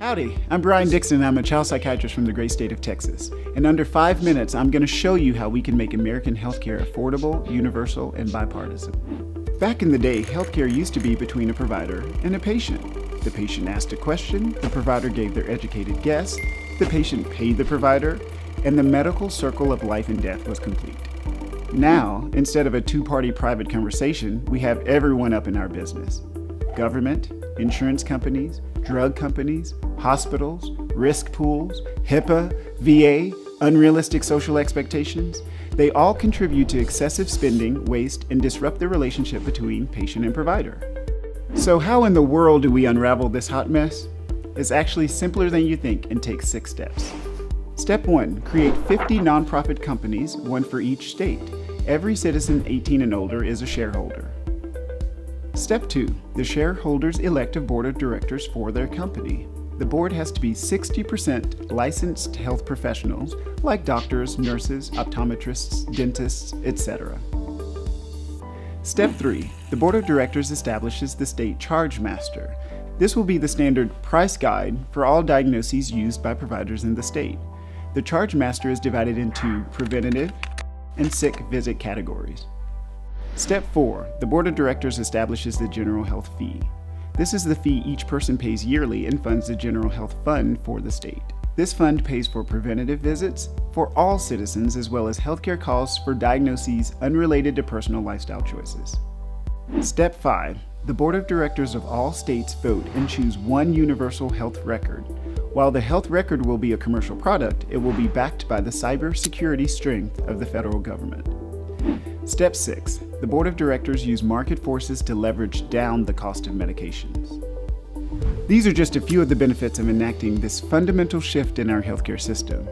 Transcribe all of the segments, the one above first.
Howdy, I'm Brian Dixon and I'm a child psychiatrist from the great state of Texas. In under 5 minutes, I'm going to show you how we can make American healthcare affordable, universal, and bipartisan. Back in the day, healthcare used to be between a provider and a patient. The patient asked a question, the provider gave their educated guess, the patient paid the provider, and the medical circle of life and death was complete. Now, instead of a two-party private conversation, we have everyone up in our business. Government, insurance companies, drug companies, hospitals, risk pools, HIPAA, VA, unrealistic social expectations, they all contribute to excessive spending, waste, and disrupt the relationship between patient and provider. So how in the world do we unravel this hot mess? It's actually simpler than you think and takes 6 steps. Step 1, create 50 nonprofit companies, one for each state. Every citizen 18 and older is a shareholder. Step 2, the shareholders elect a board of directors for their company. The board has to be 60% licensed health professionals like doctors, nurses, optometrists, dentists, etc. Step 3, the board of directors establishes the state charge master. This will be the standard price guide for all diagnoses used by providers in the state. The charge master is divided into preventative and sick visit categories. Step 4, the board of directors establishes the general health fee. This is the fee each person pays yearly and funds the general health fund for the state. This fund pays for preventative visits for all citizens as well as healthcare costs for diagnoses unrelated to personal lifestyle choices. Step 5, the board of directors of all states vote and choose one universal health record. While the health record will be a commercial product, it will be backed by the cybersecurity strength of the federal government. Step 6, the board of directors use market forces to leverage down the cost of medications. These are just a few of the benefits of enacting this fundamental shift in our healthcare system.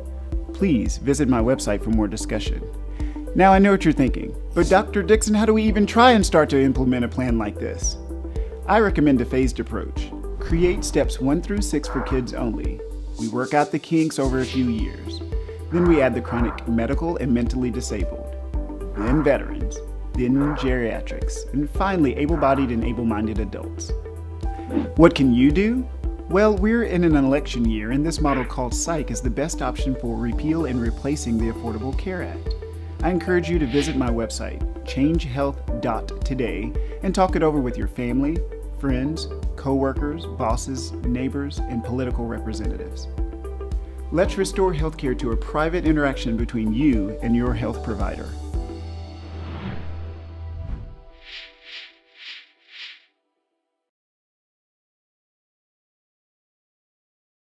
Please visit my website for more discussion. Now I know what you're thinking, but Dr. Dixon, how do we even try and start to implement a plan like this? I recommend a phased approach. Create steps 1 through 6 for kids only. We work out the kinks over a few years. Then we add the chronic medical and mentally disabled. Then veterans, then geriatrics, and finally able-bodied and able-minded adults. What can you do? Well, we're in an election year and this model called Psych is the best option for repeal and replacing the Affordable Care Act. I encourage you to visit my website, changehealth.today, and talk it over with your family, friends, co-workers, bosses, neighbors, and political representatives. Let's restore healthcare to a private interaction between you and your health provider.